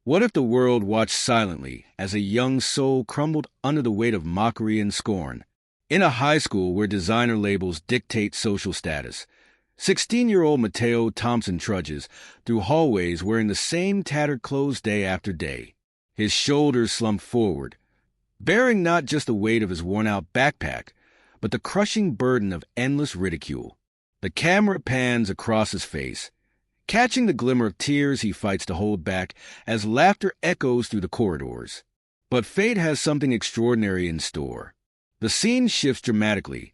What if the world watched silently as a young soul crumbled under the weight of mockery and scorn? In a high school where designer labels dictate social status, 16-year-old Mateo Thompson trudges through hallways wearing the same tattered clothes day after day. His shoulders slumped forward, bearing not just the weight of his worn-out backpack, but the crushing burden of endless ridicule. The camera pans across his face, catching the glimmer of tears he fights to hold back as laughter echoes through the corridors. But fate has something extraordinary in store. The scene shifts dramatically.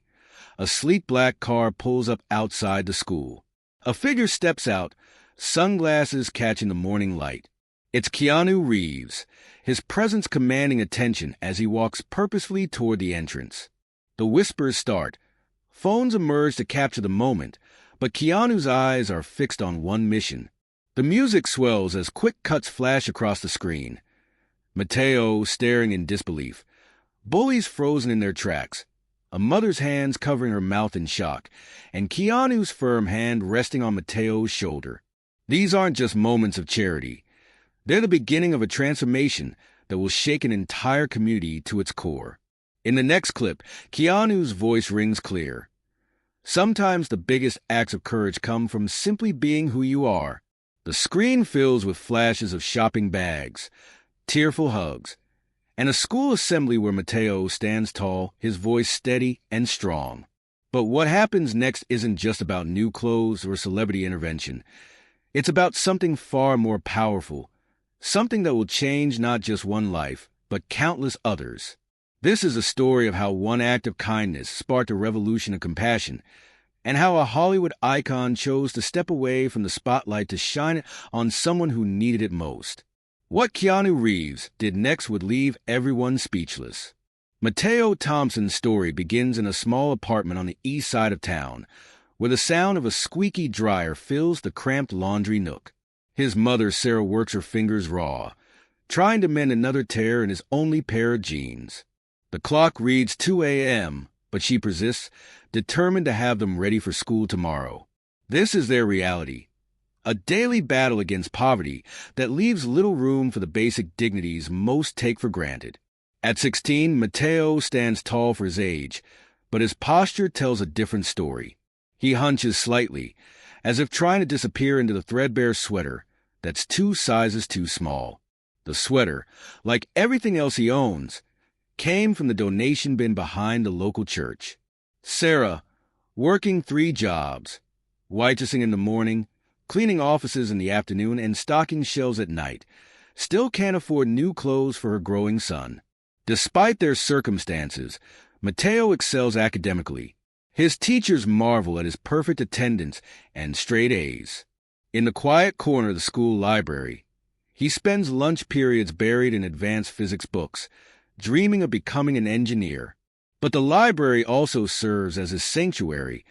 A sleek black car pulls up outside the school. A figure steps out, sunglasses catching the morning light. It's Keanu Reeves, his presence commanding attention as he walks purposefully toward the entrance. The whispers start. Phones emerge to capture the moment, but Keanu's eyes are fixed on one mission. The music swells as quick cuts flash across the screen. Mateo staring in disbelief. Bullies frozen in their tracks, a mother's hands covering her mouth in shock, and Keanu's firm hand resting on Mateo's shoulder. These aren't just moments of charity. They're the beginning of a transformation that will shake an entire community to its core. In the next clip, Keanu's voice rings clear. Sometimes the biggest acts of courage come from simply being who you are. The screen fills with flashes of shopping bags, tearful hugs, and a school assembly where Mateo stands tall, his voice steady and strong. But what happens next isn't just about new clothes or celebrity intervention. It's about something far more powerful, something that will change not just one life, but countless others. This is a story of how one act of kindness sparked a revolution of compassion, and how a Hollywood icon chose to step away from the spotlight to shine it on someone who needed it most. What Keanu Reeves did next would leave everyone speechless. Mateo Thompson's story begins in a small apartment on the east side of town, where the sound of a squeaky dryer fills the cramped laundry nook. His mother, Sarah, works her fingers raw, trying to mend another tear in his only pair of jeans. The clock reads 2 a.m., but she persists, determined to have them ready for school tomorrow. This is their reality, a daily battle against poverty that leaves little room for the basic dignities most take for granted. At 16, Mateo stands tall for his age, but his posture tells a different story. He hunches slightly, as if trying to disappear into the threadbare sweater that's 2 sizes too small. The sweater, like everything else he owns, came from the donation bin behind the local church. Sarah, working 3 jobs, waitressing in the morning, cleaning offices in the afternoon, and stocking shelves at night, still can't afford new clothes for her growing son. Despite their circumstances, Mateo excels academically. His teachers marvel at his perfect attendance and straight A's. In the quiet corner of the school library, he spends lunch periods buried in advanced physics books, dreaming of becoming an engineer. But the library also serves as his sanctuary,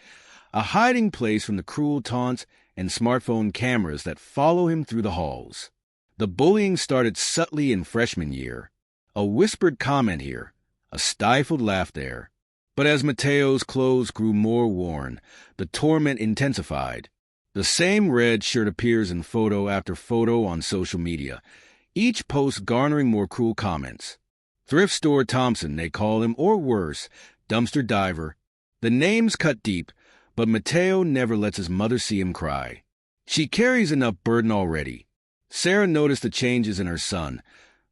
a hiding place from the cruel taunts and smartphone cameras that follow him through the halls. The bullying started subtly in freshman year. A whispered comment here, a stifled laugh there. But as Mateo's clothes grew more worn, the torment intensified. The same red shirt appears in photo after photo on social media, each post garnering more cruel comments. Thrift Store Thompson, they call him, or worse, dumpster diver. The names cut deep, but Mateo never lets his mother see him cry. She carries enough burden already. Sarah noticed the changes in her son,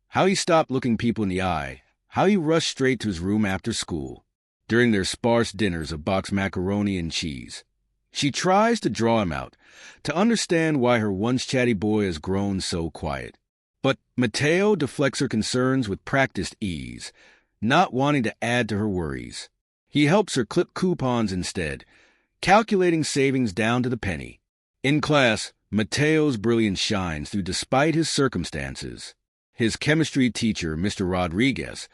how he stopped looking people in the eye, how he rushed straight to his room after school, during their sparse dinners of boxed macaroni and cheese. She tries to draw him out, to understand why her once chatty boy has grown so quiet. But Mateo deflects her concerns with practiced ease, not wanting to add to her worries. He helps her clip coupons instead, calculating savings down to the penny. In class, Mateo's brilliance shines through despite his circumstances. His chemistry teacher, Mr. Rodriguez,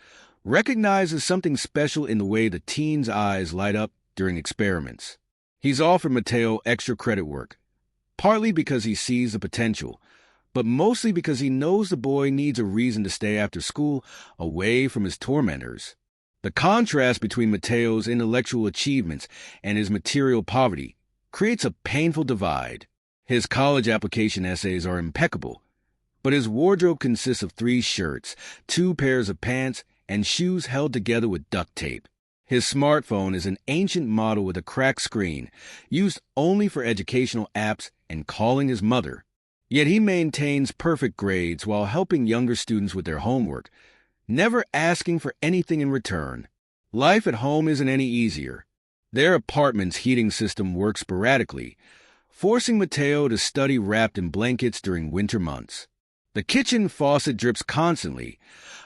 recognizes something special in the way the teen's eyes light up during experiments. He's offered Mateo extra credit work, partly because he sees the potential, but mostly because he knows the boy needs a reason to stay after school away from his tormentors. The contrast between Mateo's intellectual achievements and his material poverty creates a painful divide. His college application essays are impeccable, But his wardrobe consists of 3 shirts, 2 pairs of pants, and shoes held together with duct tape. His smartphone is an ancient model with a cracked screen, used only for educational apps and calling his mother. Yet he maintains perfect grades while helping younger students with their homework, never asking for anything in return. Life at home isn't any easier. Their apartment's heating system works sporadically, forcing Mateo to study wrapped in blankets during winter months. The kitchen faucet drips constantly,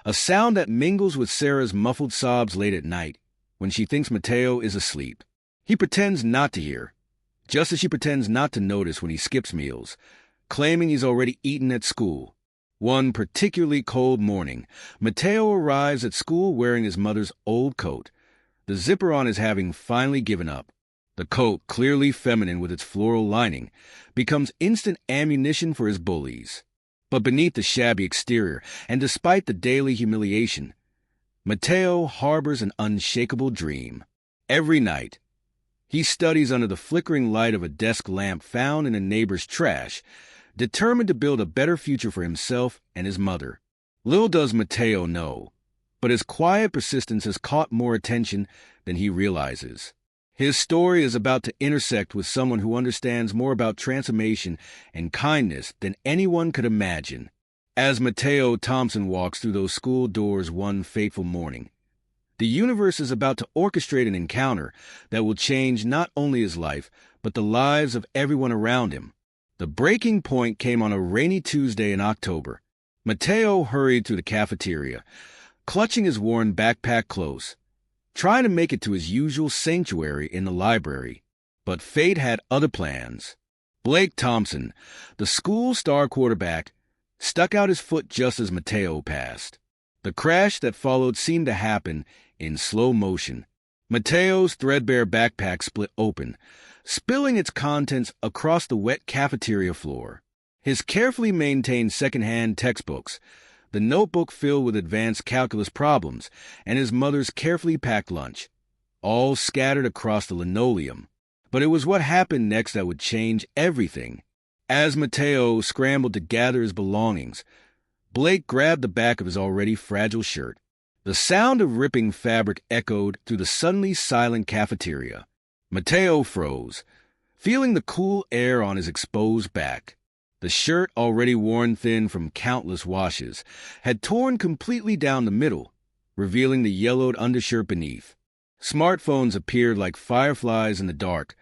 a sound that mingles with Sarah's muffled sobs late at night when she thinks Mateo is asleep. He pretends not to hear, just as she pretends not to notice when he skips meals, claiming he's already eaten at school. One particularly cold morning, Mateo arrives at school wearing his mother's old coat. The zipper on his having finally given up. The coat, clearly feminine with its floral lining, becomes instant ammunition for his bullies. But beneath the shabby exterior, and despite the daily humiliation, Mateo harbors an unshakable dream. Every night, he studies under the flickering light of a desk lamp found in a neighbor's trash, determined to build a better future for himself and his mother. Little does Mateo know, but his quiet persistence has caught more attention than he realizes. His story is about to intersect with someone who understands more about transformation and kindness than anyone could imagine. As Mateo Thompson walks through those school doors one fateful morning, the universe is about to orchestrate an encounter that will change not only his life, but the lives of everyone around him. The breaking point came on a rainy Tuesday in October. Mateo hurried through the cafeteria, clutching his worn backpack close, trying to make it to his usual sanctuary in the library. But fate had other plans. Blake Thompson, the school star quarterback, stuck out his foot just as Mateo passed. The crash that followed seemed to happen in slow motion. Mateo's threadbare backpack split open, spilling its contents across the wet cafeteria floor. His carefully maintained second-hand textbooks, the notebook filled with advanced calculus problems, and his mother's carefully packed lunch, all scattered across the linoleum. But it was what happened next that would change everything. As Mateo scrambled to gather his belongings, Blake grabbed the back of his already fragile shirt. The sound of ripping fabric echoed through the suddenly silent cafeteria. Mateo froze, feeling the cool air on his exposed back. The shirt, already worn thin from countless washes, had torn completely down the middle, revealing the yellowed undershirt beneath. Smartphones appeared like fireflies in the dark,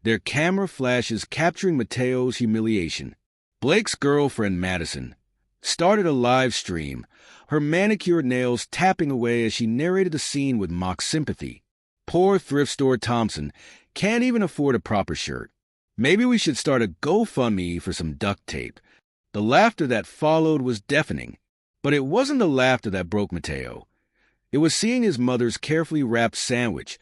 their camera flashes capturing Mateo's humiliation. Blake's girlfriend, Madison, started a live stream, her manicured nails tapping away as she narrated the scene with mock sympathy. Poor thrift store Thompson can't even afford a proper shirt. Maybe we should start a GoFundMe for some duct tape. The laughter that followed was deafening, but it wasn't the laughter that broke Mateo. It was seeing his mother's carefully wrapped sandwich,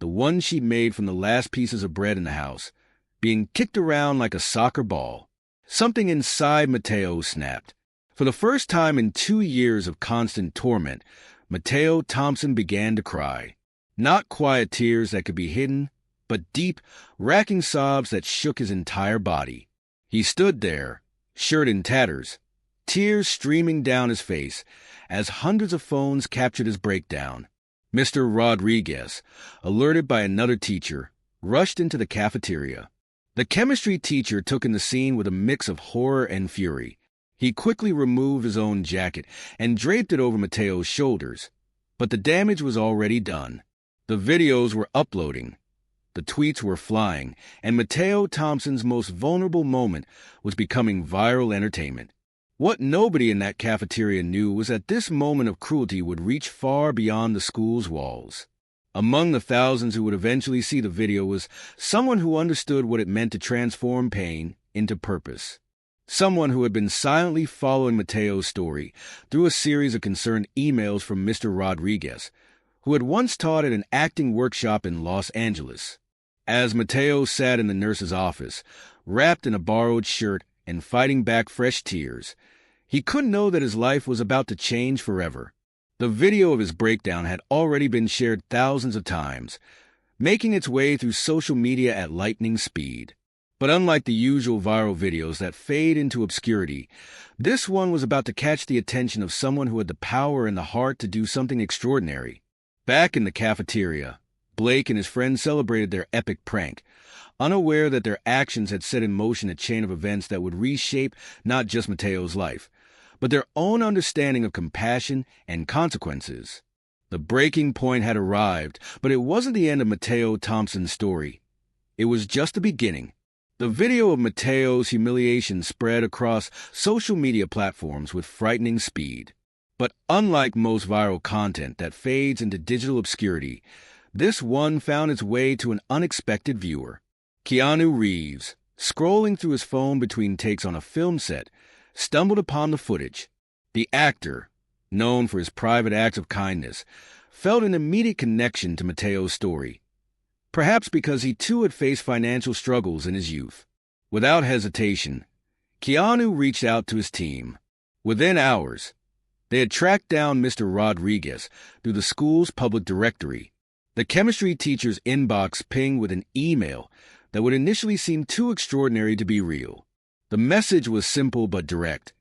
the one she made from the last pieces of bread in the house, being kicked around like a soccer ball. Something inside Mateo snapped. For the first time in 2 years of constant torment, Mateo Thompson began to cry. Not quiet tears that could be hidden, but deep, racking sobs that shook his entire body. He stood there, shirt in tatters, tears streaming down his face, as hundreds of phones captured his breakdown. Mr. Rodriguez, alerted by another teacher, rushed into the cafeteria. The chemistry teacher took in the scene with a mix of horror and fury. He quickly removed his own jacket and draped it over Mateo's shoulders. But the damage was already done. The videos were uploading. The tweets were flying, and Mateo Thompson's most vulnerable moment was becoming viral entertainment. What nobody in that cafeteria knew was that this moment of cruelty would reach far beyond the school's walls. Among the thousands who would eventually see the video was someone who understood what it meant to transform pain into purpose. Someone who had been silently following Mateo's story through a series of concerned emails from Mr. Rodriguez, who had once taught at an acting workshop in Los Angeles. As Mateo sat in the nurse's office, wrapped in a borrowed shirt and fighting back fresh tears, he couldn't know that his life was about to change forever. The video of his breakdown had already been shared thousands of times, making its way through social media at lightning speed. But unlike the usual viral videos that fade into obscurity, this one was about to catch the attention of someone who had the power and the heart to do something extraordinary. Back in the cafeteria, Blake and his friends celebrated their epic prank, unaware that their actions had set in motion a chain of events that would reshape not just Mateo's life, but their own understanding of compassion and consequences. The breaking point had arrived, but it wasn't the end of Mateo Thompson's story. It was just the beginning. The video of Mateo's humiliation spread across social media platforms with frightening speed. But unlike most viral content that fades into digital obscurity, this one found its way to an unexpected viewer. Keanu Reeves, scrolling through his phone between takes on a film set, stumbled upon the footage. The actor, known for his private acts of kindness, felt an immediate connection to Mateo's story. Perhaps because he too had faced financial struggles in his youth. Without hesitation, Keanu reached out to his team. Within hours, they had tracked down Mr. Rodriguez through the school's public directory. The chemistry teacher's inbox pinged with an email that would initially seem too extraordinary to be real. The message was simple but direct.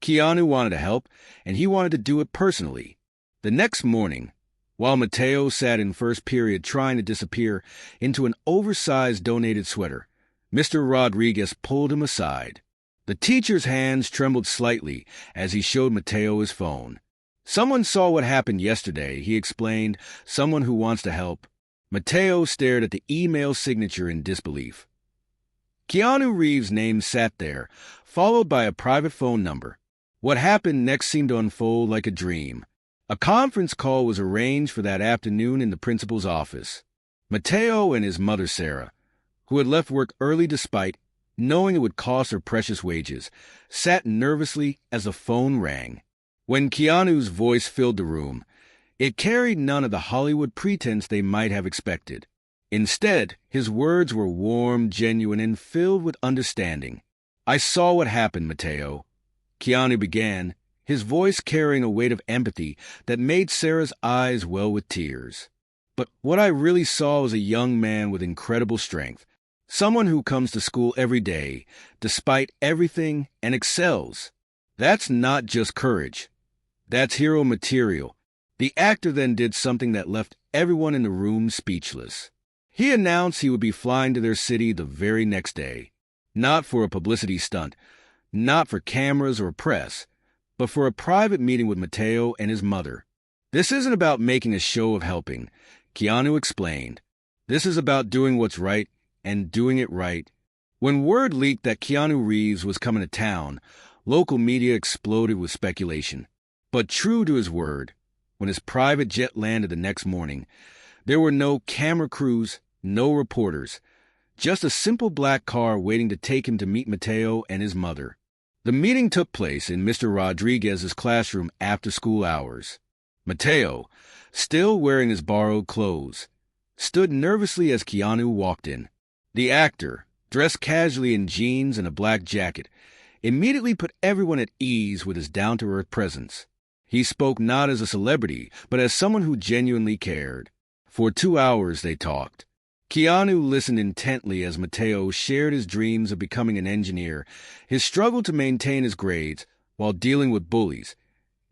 Keanu wanted to help, and he wanted to do it personally. The next morning, while Mateo sat in first period trying to disappear into an oversized donated sweater, Mr. Rodriguez pulled him aside. The teacher's hands trembled slightly as he showed Mateo his phone. "Someone saw what happened yesterday," he explained, "someone who wants to help." Mateo stared at the email signature in disbelief. Keanu Reeves' name sat there, followed by a private phone number. What happened next seemed to unfold like a dream. A conference call was arranged for that afternoon in the principal's office. Mateo and his mother, Sarah, who had left work early despite knowing it would cost her precious wages, sat nervously as the phone rang. When Keanu's voice filled the room, it carried none of the Hollywood pretense they might have expected. Instead, his words were warm, genuine, and filled with understanding. "I saw what happened, Mateo," Keanu began, his voice carrying a weight of empathy that made Sarah's eyes well with tears. "But what I really saw was a young man with incredible strength, someone who comes to school every day, despite everything, and excels. That's not just courage. That's hero material." The actor then did something that left everyone in the room speechless. He announced he would be flying to their city the very next day, not for a publicity stunt, not for cameras or press, but for a private meeting with Mateo and his mother. "This isn't about making a show of helping," Keanu explained. "This is about doing what's right and doing it right." When word leaked that Keanu Reeves was coming to town, local media exploded with speculation. But true to his word, when his private jet landed the next morning, there were no camera crews, no reporters, just a simple black car waiting to take him to meet Mateo and his mother. The meeting took place in Mr. Rodriguez's classroom after school hours. Mateo, still wearing his borrowed clothes, stood nervously as Keanu walked in. The actor, dressed casually in jeans and a black jacket, immediately put everyone at ease with his down-to-earth presence. He spoke not as a celebrity, but as someone who genuinely cared. For 2 hours they talked. Keanu listened intently as Mateo shared his dreams of becoming an engineer, his struggle to maintain his grades while dealing with bullies,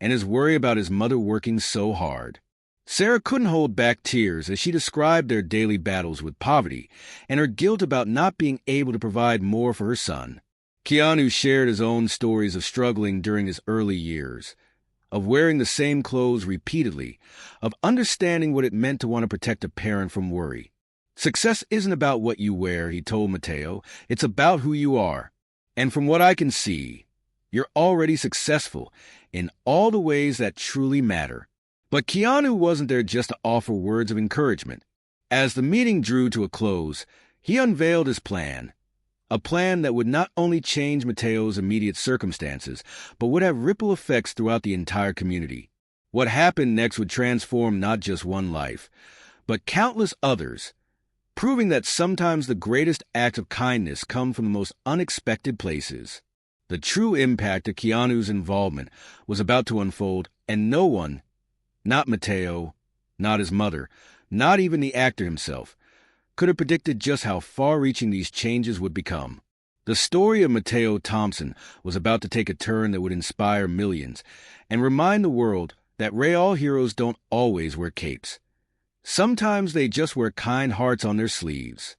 and his worry about his mother working so hard. Sarah couldn't hold back tears as she described their daily battles with poverty and her guilt about not being able to provide more for her son. Keanu shared his own stories of struggling during his early years, of wearing the same clothes repeatedly, of understanding what it meant to want to protect a parent from worry. "Success isn't about what you wear," he told Mateo. "It's about who you are. And from what I can see, you're already successful in all the ways that truly matter." But Keanu wasn't there just to offer words of encouragement. As the meeting drew to a close, he unveiled his plan. A plan that would not only change Mateo's immediate circumstances, but would have ripple effects throughout the entire community. What happened next would transform not just one life, but countless others, proving that sometimes the greatest acts of kindness come from the most unexpected places. The true impact of Keanu's involvement was about to unfold, and no one, not Mateo, not his mother, not even the actor himself, could have predicted just how far-reaching these changes would become. The story of Mateo Thompson was about to take a turn that would inspire millions and remind the world that real heroes don't always wear capes. Sometimes they just wear kind hearts on their sleeves.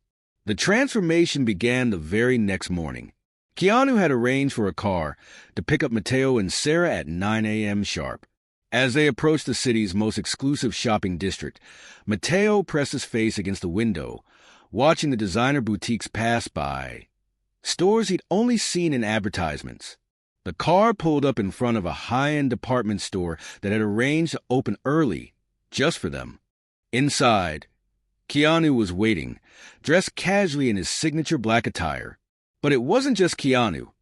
The transformation began the very next morning. Keanu had arranged for a car to pick up Mateo and Sarah at 9 a.m. sharp. As they approached the city's most exclusive shopping district, Mateo pressed his face against the window, watching the designer boutiques pass by. Stores he'd only seen in advertisements. The car pulled up in front of a high-end department store that had arranged to open early, just for them. Inside, Keanu was waiting, dressed casually in his signature black attire. But it wasn't just Keanu.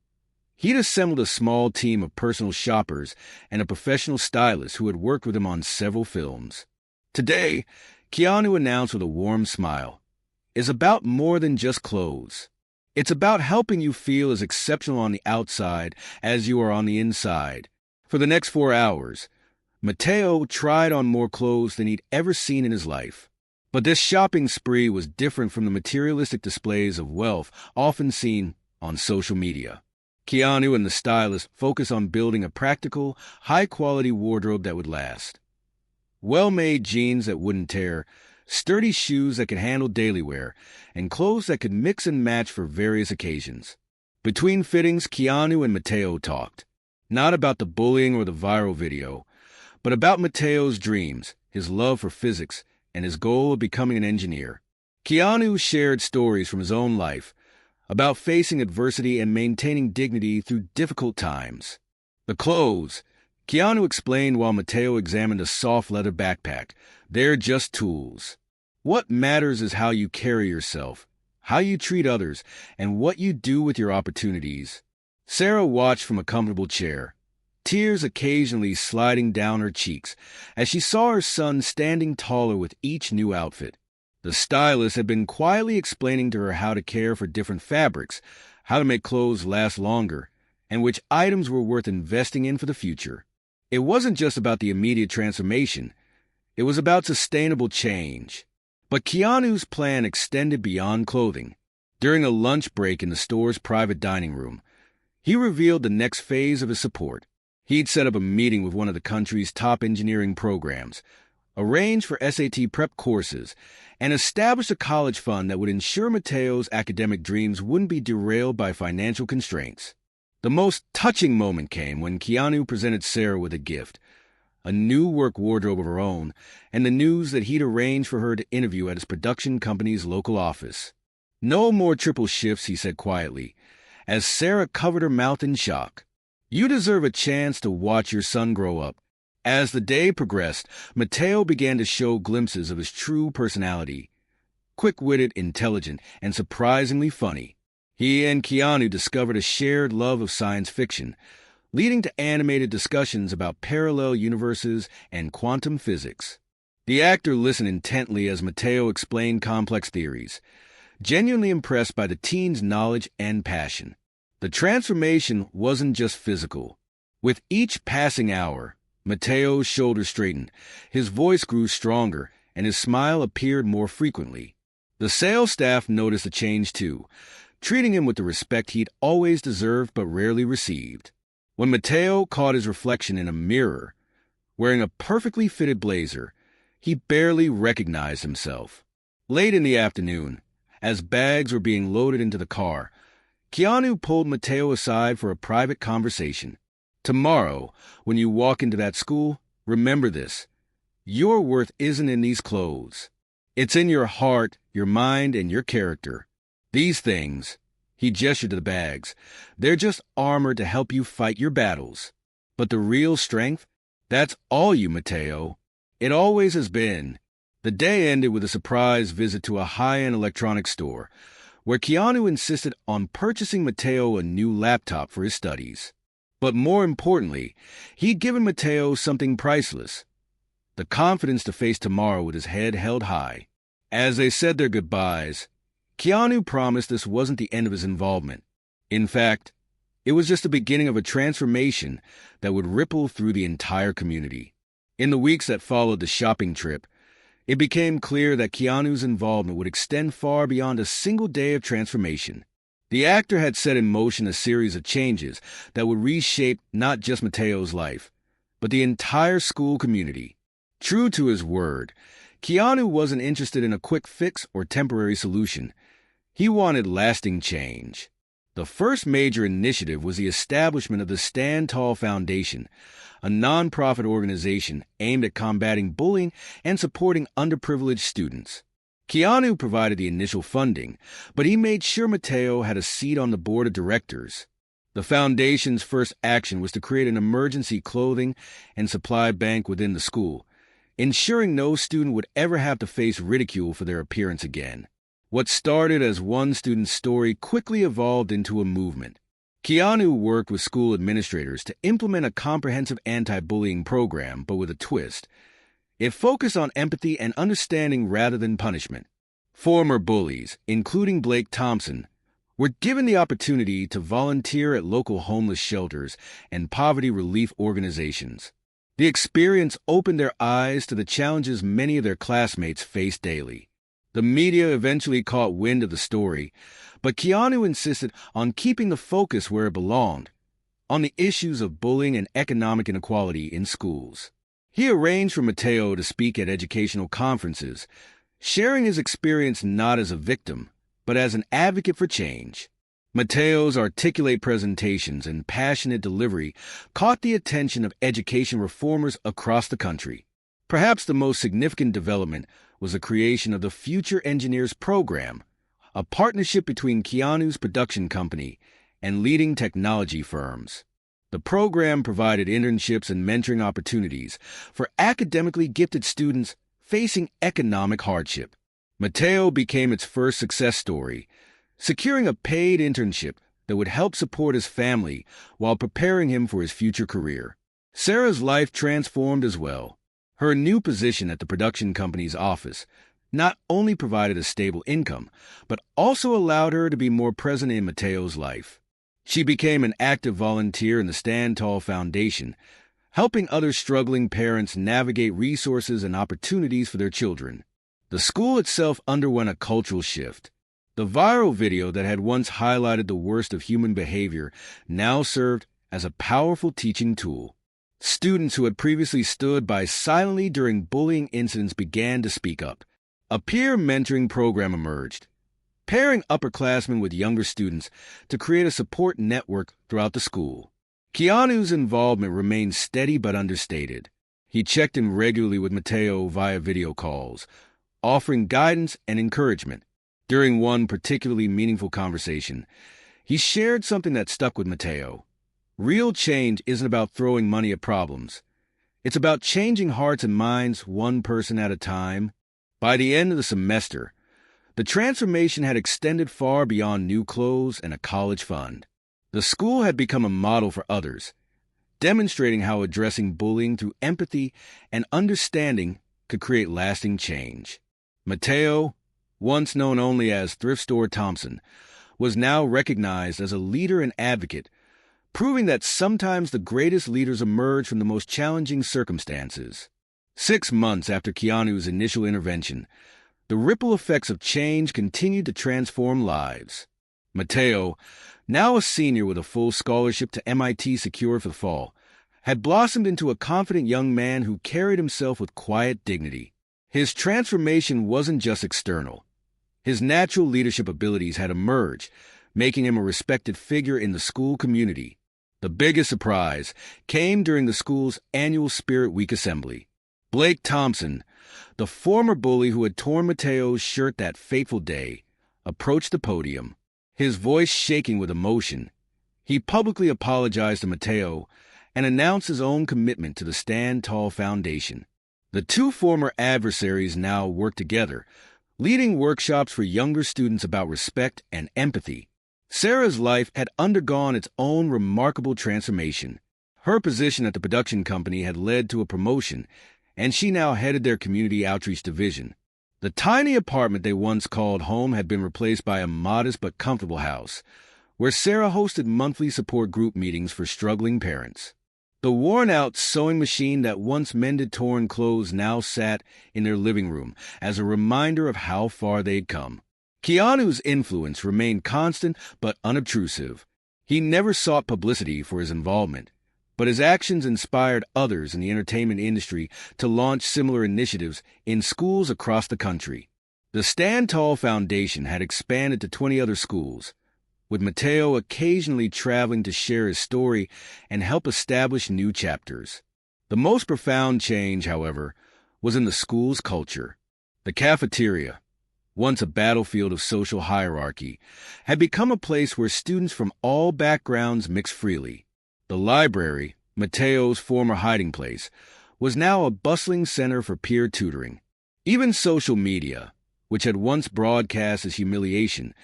He'd assembled a small team of personal shoppers and a professional stylist who had worked with him on several films. Today, Keanu announced with a warm smile, "It's about more than just clothes. It's about helping you feel as exceptional on the outside as you are on the inside." For the next 4 hours, Mateo tried on more clothes than he'd ever seen in his life. But this shopping spree was different from the materialistic displays of wealth often seen on social media. Keanu and the stylist focused on building a practical, high-quality wardrobe that would last. Well-made jeans that wouldn't tear, sturdy shoes that could handle daily wear, and clothes that could mix and match for various occasions. Between fittings, Keanu and Mateo talked, not about the bullying or the viral video, but about Mateo's dreams, his love for physics, and his goal of becoming an engineer. Keanu shared stories from his own life about facing adversity and maintaining dignity through difficult times. The clothes, Keanu explained while Mateo examined a soft leather backpack. They're just tools. What matters is how you carry yourself, how you treat others, and what you do with your opportunities. Sarah watched from a comfortable chair, tears occasionally sliding down her cheeks as she saw her son standing taller with each new outfit. The stylist had been quietly explaining to her how to care for different fabrics, how to make clothes last longer, and which items were worth investing in for the future. It wasn't just about the immediate transformation. It was about sustainable change. But Keanu's plan extended beyond clothing. During a lunch break in the store's private dining room, he revealed the next phase of his support. He'd set up a meeting with one of the country's top engineering programs, arranged for SAT prep courses, and established a college fund that would ensure Mateo's academic dreams wouldn't be derailed by financial constraints. The most touching moment came when Keanu presented Sarah with a gift, a new work wardrobe of her own, and the news that he'd arranged for her to interview at his production company's local office. "No more triple shifts," he said quietly, as Sarah covered her mouth in shock. "You deserve a chance to watch your son grow up." As the day progressed, Mateo began to show glimpses of his true personality. Quick-witted, intelligent, and surprisingly funny. He and Keanu discovered a shared love of science fiction, leading to animated discussions about parallel universes and quantum physics. The actor listened intently as Mateo explained complex theories, genuinely impressed by the teen's knowledge and passion. The transformation wasn't just physical. With each passing hour, Mateo's shoulders straightened, his voice grew stronger, and his smile appeared more frequently. The sales staff noticed the change too, treating him with the respect he'd always deserved but rarely received. When Mateo caught his reflection in a mirror, wearing a perfectly fitted blazer, he barely recognized himself. Late in the afternoon, as bags were being loaded into the car, Keanu pulled Mateo aside for a private conversation. "Tomorrow, when you walk into that school, remember this. Your worth isn't in these clothes. It's in your heart, your mind, and your character. These things," he gestured to the bags, "they're just armor to help you fight your battles. But the real strength, that's all you, Mateo. It always has been." The day ended with a surprise visit to a high-end electronics store, where Keanu insisted on purchasing Mateo a new laptop for his studies. But more importantly, he'd given Mateo something priceless, the confidence to face tomorrow with his head held high. As they said their goodbyes, Keanu promised this wasn't the end of his involvement. In fact, it was just the beginning of a transformation that would ripple through the entire community. In the weeks that followed the shopping trip, It became clear that Keanu's involvement would extend far beyond a single day of transformation. The actor had set in motion a series of changes that would reshape not just Mateo's life, but the entire school community. True to his word, Keanu wasn't interested in a quick fix or temporary solution. He wanted lasting change. The first major initiative was the establishment of the Stand Tall Foundation, a nonprofit organization aimed at combating bullying and supporting underprivileged students. Keanu provided the initial funding, but he made sure Mateo had a seat on the board of directors. The foundation's first action was to create an emergency clothing and supply bank within the school, ensuring no student would ever have to face ridicule for their appearance again. What started as one student's story quickly evolved into a movement. Keanu worked with school administrators to implement a comprehensive anti-bullying program, but with a twist. It focused on empathy and understanding rather than punishment. Former bullies, including Blake Thompson, were given the opportunity to volunteer at local homeless shelters and poverty relief organizations. The experience opened their eyes to the challenges many of their classmates faced daily. The media eventually caught wind of the story, but Keanu insisted on keeping the focus where it belonged, on the issues of bullying and economic inequality in schools. He arranged for Mateo to speak at educational conferences, sharing his experience not as a victim, but as an advocate for change. Mateo's articulate presentations and passionate delivery caught the attention of education reformers across the country. Perhaps the most significant development was the creation of the Future Engineers Program, a partnership between Keanu's production company and leading technology firms. The program provided internships and mentoring opportunities for academically gifted students facing economic hardship. Mateo became its first success story, securing a paid internship that would help support his family while preparing him for his future career. Sarah's life transformed as well. Her new position at the production company's office not only provided a stable income, but also allowed her to be more present in Mateo's life. She became an active volunteer in the Stand Tall Foundation, helping other struggling parents navigate resources and opportunities for their children. The school itself underwent a cultural shift. The viral video that had once highlighted the worst of human behavior now served as a powerful teaching tool. Students who had previously stood by silently during bullying incidents began to speak up. A peer mentoring program emerged, pairing upperclassmen with younger students to create a support network throughout the school. Keanu's involvement remained steady but understated. He checked in regularly with Mateo via video calls, offering guidance and encouragement. During one particularly meaningful conversation, he shared something that stuck with Mateo. Real change isn't about throwing money at problems. It's about changing hearts and minds one person at a time. By the end of the semester, the transformation had extended far beyond new clothes and a college fund. The school had become a model for others, demonstrating how addressing bullying through empathy and understanding could create lasting change. Mateo, once known only as Thrift Store Thompson, was now recognized as a leader and advocate, proving that sometimes the greatest leaders emerge from the most challenging circumstances. 6 months after Keanu's initial intervention, the ripple effects of change continued to transform lives. Mateo, now a senior with a full scholarship to MIT secured for the fall, had blossomed into a confident young man who carried himself with quiet dignity. His transformation wasn't just external. His natural leadership abilities had emerged, making him a respected figure in the school community. The biggest surprise came during the school's annual Spirit Week assembly. Blake Thompson, the former bully who had torn Mateo's shirt that fateful day, approached the podium, his voice shaking with emotion. He publicly apologized to Mateo and announced his own commitment to the Stand Tall Foundation. The two former adversaries now worked together, leading workshops for younger students about respect and empathy. Sarah's life had undergone its own remarkable transformation. Her position at the production company had led to a promotion, and she now headed their community outreach division. The tiny apartment they once called home had been replaced by a modest but comfortable house, where Sarah hosted monthly support group meetings for struggling parents. The worn-out sewing machine that once mended torn clothes now sat in their living room as a reminder of how far they'd come. Keanu's influence remained constant but unobtrusive. He never sought publicity for his involvement, but his actions inspired others in the entertainment industry to launch similar initiatives in schools across the country. The Stand Tall Foundation had expanded to 20 other schools, with Mateo occasionally traveling to share his story and help establish new chapters. The most profound change, however, was in the school's culture. The cafeteria, once a battlefield of social hierarchy, had become a place where students from all backgrounds mixed freely. The library, Mateo's former hiding place, was now a bustling center for peer tutoring. Even social media, which had once broadcast as humiliation,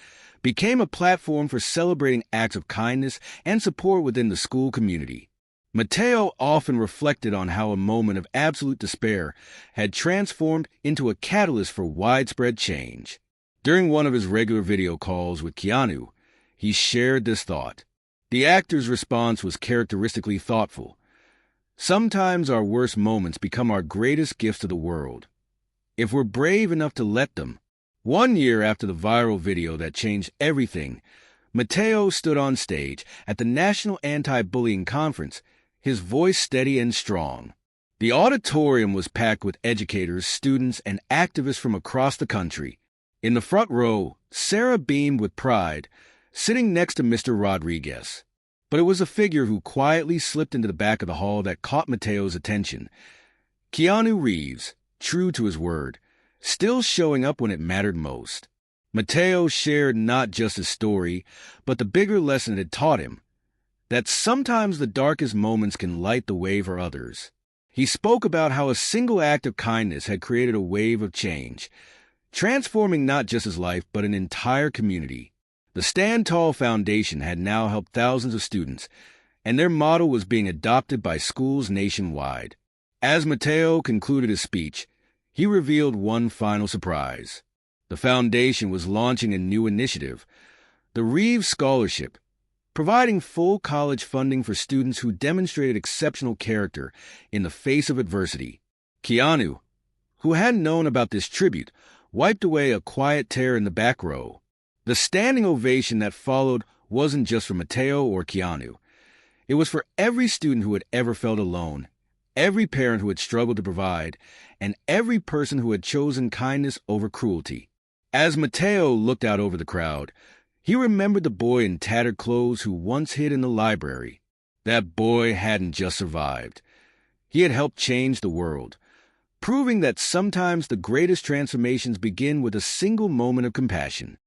became a platform for celebrating acts of kindness and support within the school community. Mateo often reflected on how a moment of absolute despair had transformed into a catalyst for widespread change. During one of his regular video calls with Keanu, he shared this thought. The actor's response was characteristically thoughtful. Sometimes our worst moments become our greatest gifts to the world, if we're brave enough to let them. 1 year after the viral video that changed everything, Mateo stood on stage at the National Anti-Bullying Conference, his voice steady and strong. The auditorium was packed with educators, students, and activists from across the country. In the front row, Sarah beamed with pride, sitting next to Mr. Rodriguez. But it was a figure who quietly slipped into the back of the hall that caught Mateo's attention. Keanu Reeves, true to his word, still showing up when it mattered most. Mateo shared not just his story, but the bigger lesson it had taught him, that sometimes the darkest moments can light the way for others. He spoke about how a single act of kindness had created a wave of change, transforming not just his life, but an entire community. The Stand Tall Foundation had now helped thousands of students, and their motto was being adopted by schools nationwide. As Mateo concluded his speech, he revealed one final surprise. The foundation was launching a new initiative, the Reeves Scholarship, providing full college funding for students who demonstrated exceptional character in the face of adversity. Keanu, who hadn't known about this tribute, wiped away a quiet tear in the back row. The standing ovation that followed wasn't just for Mateo or Keanu. It was for every student who had ever felt alone, every parent who had struggled to provide, and every person who had chosen kindness over cruelty. As Mateo looked out over the crowd, he remembered the boy in tattered clothes who once hid in the library. That boy hadn't just survived. He had helped change the world, proving that sometimes the greatest transformations begin with a single moment of compassion.